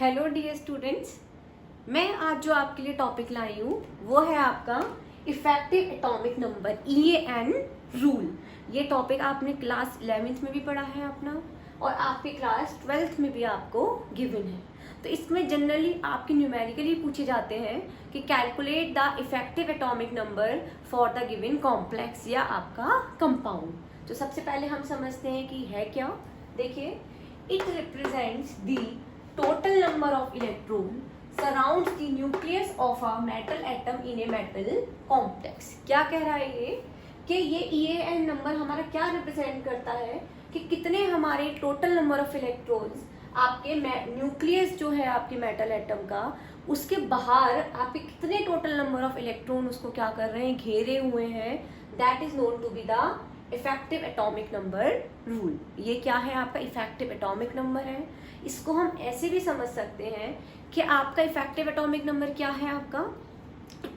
Hello dear students, मैं आज जो आपके लिए टॉपिक लाई हूँ वो है आपका effective atomic number EAN rule. ये टॉपिक आपने क्लास 11th में भी पढ़ा है अपना, और आपके क्लास 12th में भी आपको गिवन है। तो इसमें जनरली आपके न्यूमेरिकली पूछे जाते हैं कि calculate the effective atomic number for the given complex या आपका कंपाउंड। तो सबसे पहले हम समझते हैं कि है क्या। देखिए, it represents the total number of electron surrounds the nucleus of a metal atom in a metal complex। क्या कह रहा है ये कि ये EAN नंबर हमारा क्या रिप्रेजेंट करता है कि कितने हमारे टोटल नंबर ऑफ इलेक्ट्रॉन्स आपके न्यूक्लियस जो है आपके मेटल एटम का, उसके बाहर आपके कितने टोटल नंबर ऑफ इलेक्ट्रॉन उसको क्या कर रहे हैं, घेरे हुए हैं। That is known to be the effective atomic number rule. ये क्या है, आपका इफेक्टिव एटॉमिक नंबर है। इसको हम ऐसे भी समझ सकते हैं कि आपका इफेक्टिव एटॉमिक नंबर क्या है, आपका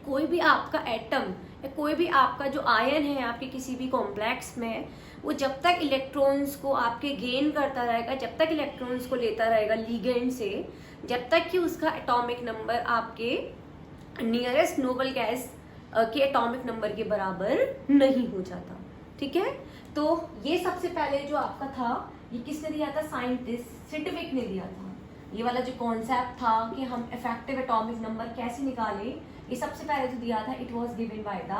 कोई भी आपका एटम या कोई भी आपका जो आयन है आपके किसी भी कॉम्प्लेक्स में, वो जब तक इलेक्ट्रॉन्स को आपके गेन करता रहेगा, जब तक इलेक्ट्रॉन्स को लेता रहेगा लिगेंड से, जब तक कि उसका एटॉमिक नंबर आपके नियरेस्ट नोबल गैस के एटॉमिक नंबर के बराबर नहीं हो जाता। ठीक है, तो ये सबसे पहले जो आपका था, ये किसने दिया था, साइंटिस्ट सिडविक ने दिया था। ये वाला जो कॉन्सेप्ट था कि हम इफेक्टिव एटॉमिक नंबर कैसे निकाले, ये सबसे पहले जो दिया था, it was given by the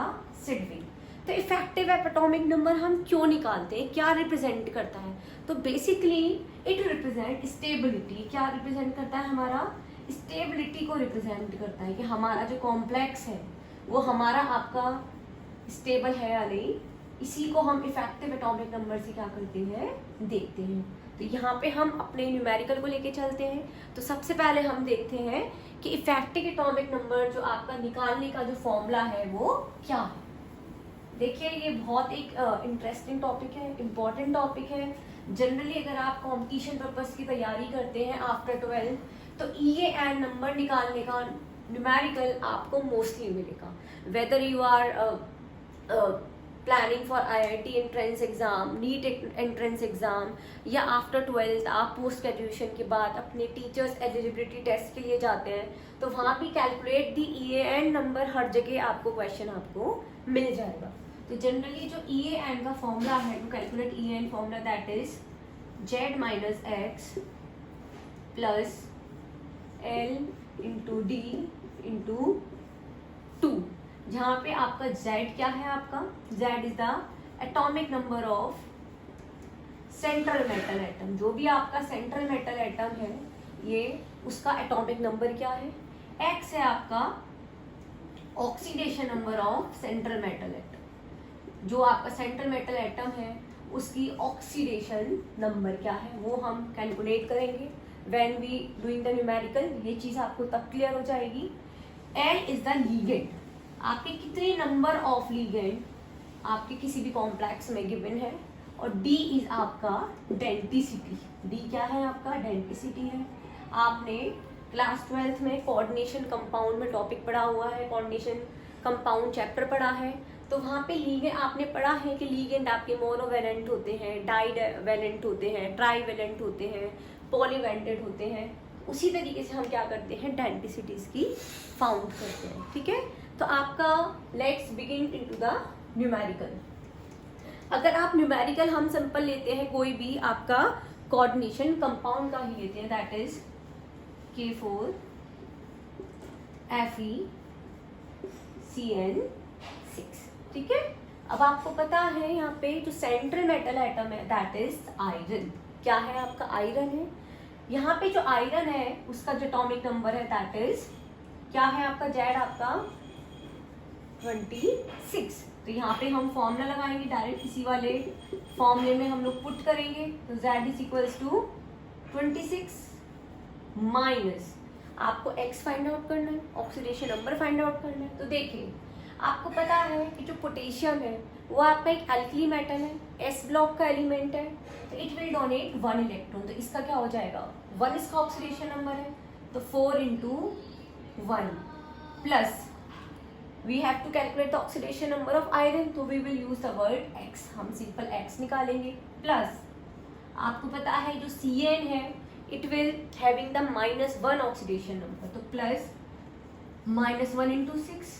Sidgwick. तो इफेक्टिव एटॉमिक नंबर हम क्यों निकालते हैं, क्या रिप्रेजेंट करता है? तो बेसिकली इट रिप्रेजेंट स्टेबिलिटी। क्या रिप्रेजेंट करता है, हमारा स्टेबिलिटी को रिप्रेजेंट करता है कि हमारा जो कॉम्प्लेक्स है वो हमारा आपका स्टेबल है या नहीं। इसी को हम इफेक्टिव एटॉमिक नंबर से क्या करते हैं, देखते हैं। तो यहाँ पे हम अपने न्यूमेरिकल को लेके चलते हैं। तो सबसे पहले हम देखते हैं कि इफेक्टिव एटॉमिक नंबर जो आपका निकालने का जो फॉर्मूला है वो क्या है। देखिए, ये बहुत एक इंटरेस्टिंग टॉपिक है, इम्पॉर्टेंट टॉपिक है। जनरली अगर आप कॉम्पिटिशन पर्पस की तैयारी करते हैं आफ्टर 12, तो EAN नंबर निकालने का न्यूमेरिकल आपको मोस्टली मिलेगा। Whether you are planning for IIT entrance exam, NEET entrance exam, या आफ्टर 12th आप पोस्ट ग्रेजुएशन के बाद अपने टीचर्स एलिजिबिलिटी टेस्ट के लिए जाते हैं, तो वहाँ भी कैलकुलेट दी EAN नंबर हर जगह आपको क्वेश्चन आपको मिल जाएगा। तो जनरली जो EAN का फॉर्मूला है, to calculate EAN formula, that is Z minus x plus L into D into 2, जहाँ पे आपका Z क्या है, आपका Z is the atomic number of central metal atom. जो भी आपका सेंट्रल मेटल एटम है, ये उसका एटॉमिक नंबर क्या है, X है आपका oxidation number of central metal atom. जो आपका सेंट्रल मेटल एटम है उसकी ऑक्सीडेशन नंबर क्या है, वो हम कैलकुलेट करेंगे when we doing the numerical. ये चीज़ आपको तब क्लियर हो जाएगी। L इज द लीगेंड, आपके कितने नंबर ऑफ लीगेंड आपके किसी भी कॉम्प्लेक्स में गिवन है, और D इज आपका डेंसिटी। D क्या है, आपका डेंसिटी है। आपने क्लास 12th में कोऑर्डिनेशन कंपाउंड में टॉपिक पढ़ा हुआ है, कोऑर्डिनेशन कंपाउंड चैप्टर पढ़ा है। तो वहाँ पे लीगेंड आपने पढ़ा है कि लीगेंड आपके मोनोवैलेंट होते हैं, डाइवैलेंट होते हैं, ट्राईवैलेंट होते हैं, पॉलीवैलेंट होते हैं। उसी तरीके से हम क्या करते हैं, डेंसिटीज की फाउंड करते हैं। ठीक है, तो आपका let's begin into the numerical. अगर आप न्यूमेरिकल हम सिंपल लेते हैं, कोई भी आपका कोऑर्डिनेशन कंपाउंड का ही लेते हैं, दैट इज K4 FeCN6। ठीक है, अब आपको पता है यहाँ पे जो सेंट्रल मेटल एटम है दैट इज आयरन। क्या है, आपका आयरन है। यहाँ पे जो आयरन है उसका जो एटॉमिक नंबर है दैट इज क्या है, आपका Z आपका 26। तो यहाँ पे हम फॉर्मूला लगाएंगे डायरेक्ट, इसी वाले फॉर्मूले में हम लोग पुट करेंगे। तो Z is equals to 26 minus आपको X फाइंड आउट करना है, ऑक्सीडेशन नंबर फाइंड आउट करना है। तो देखिए, आपको पता है कि जो पोटेशियम है वो आपका एक एल्कली मेटल है, S ब्लॉक का एलिमेंट है, तो इट विल डोनेट 1 इलेक्ट्रॉन। तो इसका क्या हो जाएगा, 1 इसका ऑक्सीडेशन नंबर है, तो 4 into 1 plus we have to calculate the oxidation number of iron, तो we will use the word X, हम सिंपल X निकालेंगे, प्लस आपको पता है जो CN है it will having the -1 oxidation number. तो plus -1 into 6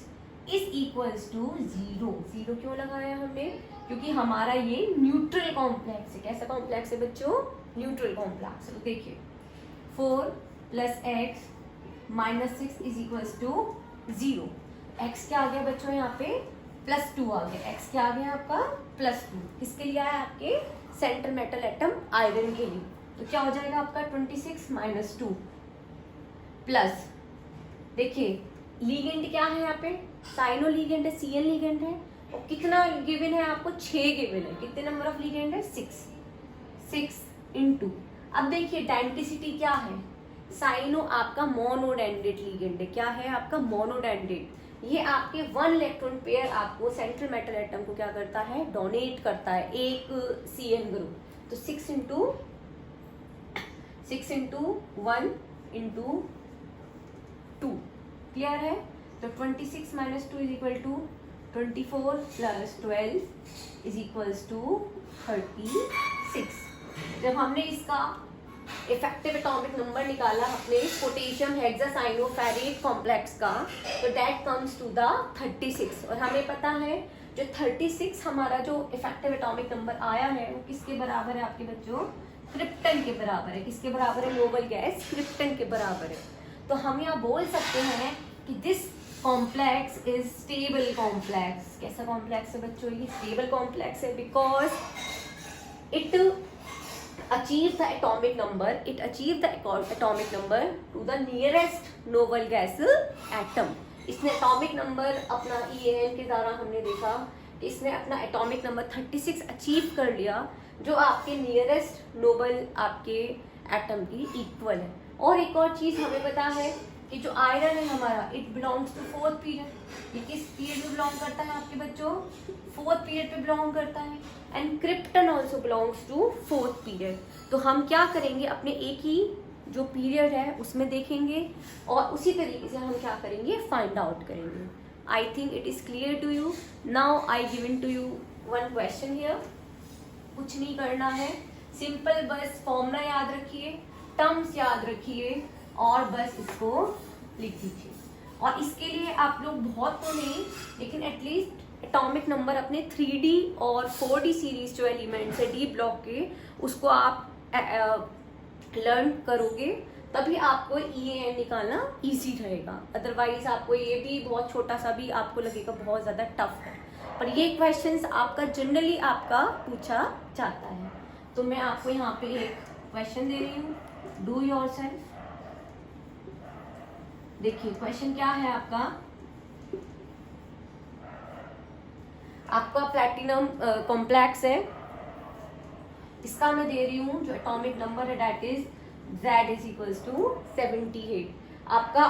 is equals to 0. 0 क्यों लगाया हमने? क्योंकि हमारा ये न्यूट्रल कॉम्प्लेक्स है. कैसा कॉम्प्लेक्स है बच्चों? Neutral complex. तो देखिए 4 + x - 6 is equals to 0. x क्या आ गया बच्चों यहाँ पे? +2 आ गया. x क्या आ गया आपका? +2. किसके लिए आया? आपके सेंटर मेटल एटम आयरन के लिए. तो क्या हो जाएगा आपका 26 - 2 प्लस, देखिए लीगेंड क्या है यहाँ पे? साइनो लीगेंड है, CN लीगेंड है. और कितना गिवन है आपको? 6 गिवन है. कितने नंबर ऑफ लीगेंड है? 6 इंटू. अब देखिए डेंसिटी क्या है? साइनो आपका मोनोडेंडेट लीगेंड है. क्या है आपका? मोनोडेंडेट. ये आपके 1 इलेक्ट्रॉन पेयर आपको सेंट्रल मेटल एटम को क्या करता है? डोनेट करता है एक CN ग्रुप. तो 6 इंटू 1 इंटू 2. क्लियर है? तो 26 - 2 is equal to 24 + 12 is equals to 36. जब हमने इसका इफेक्टिव एटॉमिक नंबर निकाला अपने पोटेशियम हेक्सासाइनोफेरेट कॉम्प्लेक्स का, तो दैट कम्स टू द 36. और हमें पता है जो 36 हमारा जो इफेक्टिव एटॉमिक नंबर आया है वो किसके बराबर है आपके बच्चों? क्रिप्टन के बराबर है. किसके बराबर है? नोबल गैस क्रिप्टन के बराबर है. तो हम यहाँ बोल सकते हैं कि this complex is stable complex. कैसा कॉम्प्लेक्स है बच्चों? ये स्टेबल कॉम्प्लेक्स है because it achieve the atomic number to the nearest noble gas atom. इसने एटॉमिक नंबर अपना EAN के द्वारा हमने देखा कि इसने अपना एटॉमिक नंबर 36 अचीव कर लिया, जो आपके नियरेस्ट नोबल आपके एटम की इक्वल है. और एक और चीज हमें पता है कि जो आयरन है हमारा, it belongs to 4th period. ये किस पीरियड में बिलोंग करता है आपके बच्चों? 4th पीरियड पे बिलोंग करता है. And krypton also belongs to 4th period. तो हम क्या करेंगे? अपने एक ही जो पीरियड है उसमें देखेंगे और उसी तरीके से हम क्या करेंगे? फाइंड आउट करेंगे. I think it is clear to you. Now I given to you one question here. कुछ नहीं करना है, सिंपल बस फॉर्मूला याद रखिए, टर्म्स याद रखिए और बस इसको लिख दीजिए. और इसके लिए आप लोग बहुत तो नहीं, लेकिन एटलीस्ट एटॉमिक नंबर अपने 3D और 4D सीरीज जो एलिमेंट्स है डी ब्लॉक के, उसको आप लर्न करोगे तभी आपको EAN निकालना इजी रहेगा. अदरवाइज आपको ये भी बहुत छोटा सा भी आपको लगेगा बहुत ज़्यादा टफ है. पर ये क्वेश्चंस आपका जनरली आपका पूछा जाता है. तो मैं आपको यहाँ पे एक क्वेश्चन दे रही हूँ, डू योरसेल्फ. देखिए क्वेश्चन क्या है आपका? आपका प्लैटिनम कॉम्प्लेक्स है, इसका मैं दे रही हूँ जो एटॉमिक नंबर है that is Z is equals to 78. आपका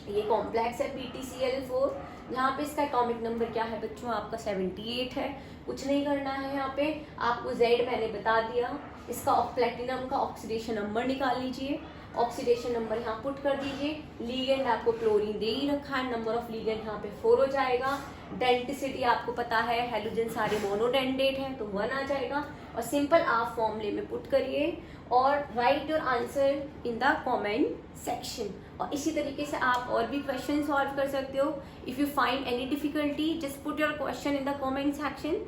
ये कॉम्प्लेक्स है PTCl4, यहाँ पे इसका एटॉमिक नंबर क्या है बच्चों? आपका 78 है. कुछ नहीं करना है, यहाँ पे आपको Z मैंने बता दिया. इसका प्लैटिनम का ऑक्सीडेशन नंबर निकाल लीजिए. ऑक्सीडेशन नंबर यहाँ पुट कर दीजिए. लीगेंड आपको क्लोरीन दे ही रखा है, नंबर ऑफ लीगेंड यहाँ पे 4 हो जाएगा. डेंसिटी आपको पता है, हेलोजन सारे मोनोडेंडेट हैं तो 1 आ जाएगा. और सिंपल आप फॉर्मूले में पुट करिए और right your answer in the comment section. और इसी तरीके से आप और भी क्वेश्चन सॉल्व कर सकते हो. If you find any difficulty just put your question in the comment section.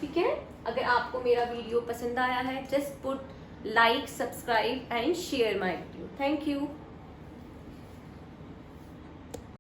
ठीक है? अगर आपको मेरा वीडियो पसंद आया है just put like, subscribe and share my video. Thank you.